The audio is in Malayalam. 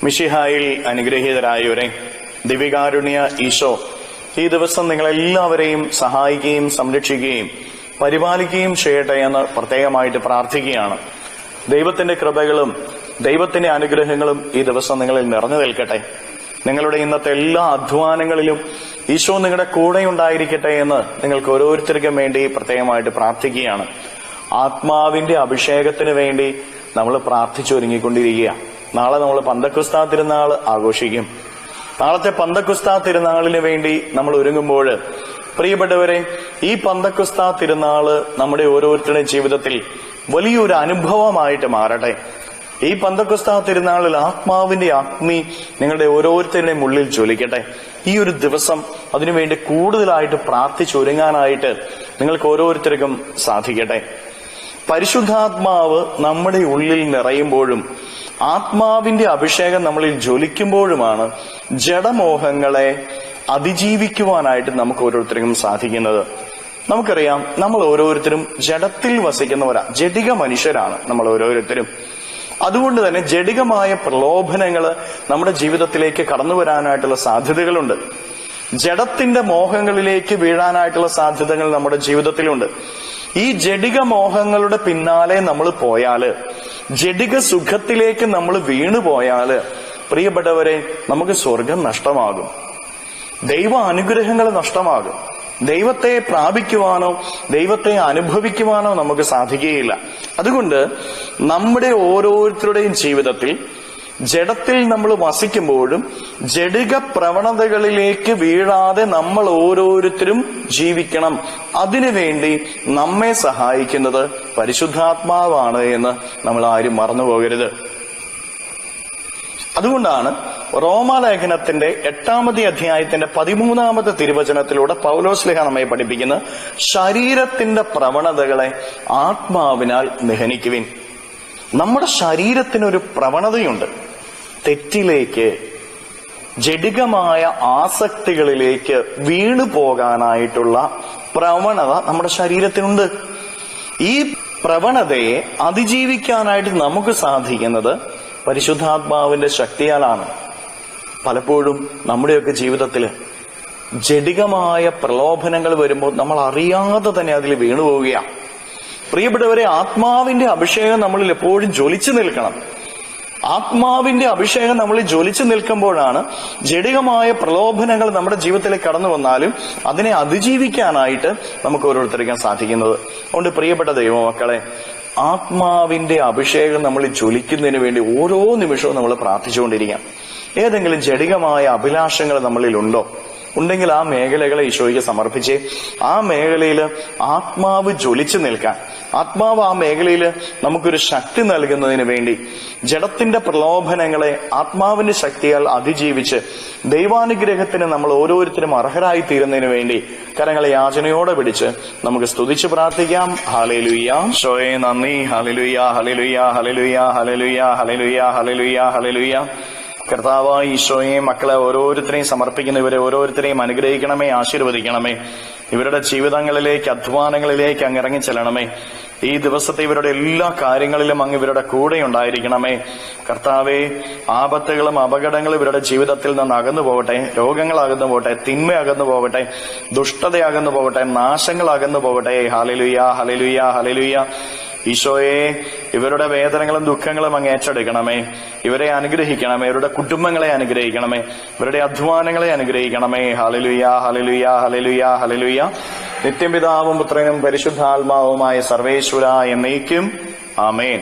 മിശിഹായിൽ അനുഗ്രഹീതരായവരെ, ദിവ്യകാരുണ്യ ഈശോ ഈ ദിവസം നിങ്ങളെല്ലാവരെയും സഹായിക്കുകയും സംരക്ഷിക്കുകയും പരിപാലിക്കുകയും ചെയ്യട്ടെ എന്ന് പ്രത്യേകമായിട്ട് പ്രാർത്ഥിക്കുകയാണ്. ദൈവത്തിന്റെ കൃപകളും ദൈവത്തിന്റെ അനുഗ്രഹങ്ങളും ഈ ദിവസം നിങ്ങളിൽ നിറഞ്ഞു നിൽക്കട്ടെ. നിങ്ങളുടെ ഇന്നത്തെ എല്ലാ അധ്വാനങ്ങളിലും ഈശോ നിങ്ങളുടെ കൂടെ ഉണ്ടായിരിക്കട്ടെ എന്ന് നിങ്ങൾക്ക് ഓരോരുത്തർക്കും വേണ്ടി പ്രത്യേകമായിട്ട് പ്രാർത്ഥിക്കുകയാണ്. ആത്മാവിന്റെ അഭിഷേകത്തിന് വേണ്ടി നമ്മൾ പ്രാർത്ഥിച്ചൊരുങ്ങിക്കൊണ്ടിരിക്കുക. നാളെ നമ്മൾ പന്തക്കുസ്താ തിരുനാൾ ആഘോഷിക്കും. നാളത്തെ പന്തക്കുസ്താ തിരുനാളിന് വേണ്ടി നമ്മൾ ഒരുങ്ങുമ്പോൾ പ്രിയപ്പെട്ടവരെ, ഈ പന്തക്കുസ്താ തിരുനാള് നമ്മുടെ ഓരോരുത്തരുടെയും ജീവിതത്തിൽ വലിയൊരു അനുഭവമായിട്ട് മാറട്ടെ. ഈ പന്തക്കുസ്താ തിരുനാളിൽ ആത്മാവിന്റെ അഗ്നി നിങ്ങളുടെ ഓരോരുത്തരുടെയും ഉള്ളിൽ ജ്വലിക്കട്ടെ. ഈ ഒരു ദിവസം അതിനുവേണ്ടി കൂടുതലായിട്ട് പ്രാർത്ഥിച്ചൊരുങ്ങാനായിട്ട് നിങ്ങൾക്ക് ഓരോരുത്തർക്കും സാധിക്കട്ടെ. പരിശുദ്ധാത്മാവ് നമ്മുടെ ഉള്ളിൽ നിറയുമ്പോഴും ആത്മാവിന്റെ അഭിഷേകം നമ്മളിൽ ജ്വലിക്കുമ്പോഴുമാണ് ജഡമോഹങ്ങളെ അതിജീവിക്കുവാനായിട്ട് നമുക്ക് ഓരോരുത്തർക്കും സാധിക്കുന്നത്. നമുക്കറിയാം, നമ്മൾ ഓരോരുത്തരും ജഡത്തിൽ വസിക്കുന്നവരാ, ജഡിക മനുഷ്യരാണ് നമ്മൾ ഓരോരുത്തരും. അതുകൊണ്ട് തന്നെ ജഡികമായ പ്രലോഭനങ്ങള് നമ്മുടെ ജീവിതത്തിലേക്ക് കടന്നു വരാനായിട്ടുള്ള സാധ്യതകളുണ്ട്. ജഡത്തിന്റെ മോഹങ്ങളിലേക്ക് വീഴാനായിട്ടുള്ള സാധ്യതകൾ നമ്മുടെ ജീവിതത്തിലുണ്ട്. ഈ ജഡിക മോഹങ്ങളുടെ പിന്നാലെ നമ്മൾ പോയാല്, ജഡിക സുഖത്തിലേക്ക് നമ്മൾ വീണുപോയാല്, പ്രിയപ്പെട്ടവരെ, നമുക്ക് സ്വർഗം നഷ്ടമാകും, ദൈവ അനുഗ്രഹങ്ങൾ നഷ്ടമാകും. ദൈവത്തെ പ്രാപിക്കുവാനോ ദൈവത്തെ അനുഭവിക്കുവാനോ നമുക്ക് സാധിക്കുകയില്ല. അതുകൊണ്ട് നമ്മുടെ ഓരോരുത്തരുടെയും ജീവിതത്തിൽ ജഡത്തിൽ നമ്മൾ വസിക്കുമ്പോഴും ജഡിക പ്രവണതകളിലേക്ക് വീഴാതെ നമ്മൾ ഓരോരുത്തരും ജീവിക്കണം. അതിനുവേണ്ടി നമ്മെ സഹായിക്കുന്നത് പരിശുദ്ധാത്മാവാണ് എന്ന് നമ്മൾ ആരും മറന്നുപോകരുത്. അതുകൊണ്ടാണ് റോമാലേഖനത്തിന്റെ 8-ാമത്തെ അധ്യായത്തിന്റെ 13-ാമത്തെ തിരുവചനത്തിലൂടെ പൗലോസ്ലീഹ നമ്മെ പഠിപ്പിക്കുന്ന ശരീരത്തിന്റെ പ്രവണതകളെ ആത്മാവിനാൽ നിഹനിക്കുവിൻ. നമ്മുടെ ശരീരത്തിനൊരു പ്രവണതയുണ്ട്, തെറ്റിലേക്ക്, ജഡികമായ ആസക്തികളിലേക്ക് വീണു പോകാനായിട്ടുള്ള പ്രവണത നമ്മുടെ ശരീരത്തിനുണ്ട്. ഈ പ്രവണതയെ അതിജീവിക്കാനായിട്ട് നമുക്ക് സാധിക്കുന്നത് പരിശുദ്ധാത്മാവിന്റെ ശക്തിയാലാണ്. പലപ്പോഴും നമ്മുടെയൊക്കെ ജീവിതത്തിൽ ജഡികമായ പ്രലോഭനങ്ങൾ വരുമ്പോൾ നമ്മൾ അറിയാതെ തന്നെ അതിൽ വീണുപോവുകയാണ്. പ്രിയപ്പെട്ടവരെ, ആത്മാവിന്റെ അഭിഷേകം നമ്മളിൽ എപ്പോഴും ജ്വലിച്ചു നിൽക്കണം. ആത്മാവിന്റെ അഭിഷേകം നമ്മളിൽ ജ്വലിച്ചു നിൽക്കുമ്പോഴാണ് ജഡികമായ പ്രലോഭനങ്ങൾ നമ്മുടെ ജീവിതത്തിലേക്ക് കടന്നു വന്നാലും അതിനെ അതിജീവിക്കാനായിട്ട് നമുക്ക് ഓരോരുത്തർക്കും സാധിക്കുന്നത്. അതുകൊണ്ട് പ്രിയപ്പെട്ട ദൈവമക്കളെ, ആത്മാവിന്റെ അഭിഷേകം നമ്മൾ ജ്വലിക്കുന്നതിന് വേണ്ടി ഓരോ നിമിഷവും നമ്മൾ പ്രാർത്ഥിച്ചുകൊണ്ടിരിക്കാം. ഏതെങ്കിലും ജഡികമായ അഭിലാഷങ്ങൾ നമ്മളിൽ ഉണ്ടെങ്കിൽ ആ മേഖലകളെ ഈശോയ്ക്ക് സമർപ്പിച്ച് ആ മേഖലയിൽ ആത്മാവ് ജ്വലിച്ചു നിൽക്കാൻ, ആത്മാവ് ആ മേഖലയിൽ നമുക്കൊരു ശക്തി നൽകുന്നതിന് വേണ്ടി ജഡത്തിന്റെ പ്രലോഭനങ്ങളെ ആത്മാവിന്റെ ശക്തിയാൽ അതിജീവിച്ച് ദൈവാനുഗ്രഹത്തിന് നമ്മൾ ഓരോരുത്തരും അർഹരായി തീരുന്നതിന് വേണ്ടി കരങ്ങളെ യാചനയോടെ പിടിച്ച് നമുക്ക് സ്തുതിച്ച് പ്രാർത്ഥിക്കാം. ഹല്ലേലൂയ, ഈശോയെ നന്ദി. ഹല്ലേലൂയ, ഹല്ലേലൂയ, ഹല്ലേലൂയ, ഹല്ലേലൂയ, ഹല്ലേലൂയ, ഹല്ലേലൂയ, ഹല്ലേലൂയ. കർത്താവായ ഈശോയെ, മക്കളെ ഓരോരുത്തരെയും സമർപ്പിക്കുന്ന ഇവരെ ഓരോരുത്തരെയും അനുഗ്രഹിക്കണമേ, ആശീർവദിക്കണമേ. ഇവരുടെ ജീവിതങ്ങളിലേക്ക്, അധ്വാനങ്ങളിലേക്ക് അങ്ങ് ഇറങ്ങിച്ചെല്ലണമേ. ഈ ദിവസത്തെ ഇവരുടെ എല്ലാ കാര്യങ്ങളിലും അങ്ങ് ഇവരുടെ കൂടെ ഉണ്ടായിരിക്കണമേ. കർത്താവെ, ആപത്തുകളും അപകടങ്ങളും ഇവരുടെ ജീവിതത്തിൽ നിന്ന് അകന്നു പോകട്ടെ, രോഗങ്ങൾ അകന്നു പോകട്ടെ, തിന്മ അകന്നു പോകട്ടെ, ദുഷ്ടത അകന്നു പോകട്ടെ, നാശങ്ങൾ അകന്നു പോകട്ടെ. ഹല്ലേലൂയ, ഹല്ലേലൂയ, ഹല്ലേലൂയ. ഈശോയെ, ഇവരുടെ വേദനകളും ദുഃഖങ്ങളും അങ്ങ് ഏറ്റെടുക്കണമേ. ഇവരെ അനുഗ്രഹിക്കണമേ, ഇവരുടെ കുടുംബങ്ങളെ അനുഗ്രഹിക്കണമേ, ഇവരുടെ അധ്വാനങ്ങളെ അനുഗ്രഹിക്കണമേ. ഹല്ലേലൂയ, ഹല്ലേലൂയ, ഹല്ലേലൂയ, ഹല്ലേലൂയ. നിത്യപിതാവും പുത്രനും പരിശുദ്ധാത്മാവുമായ സർവേശ്വര എന്നേക്കും ആമേൻ.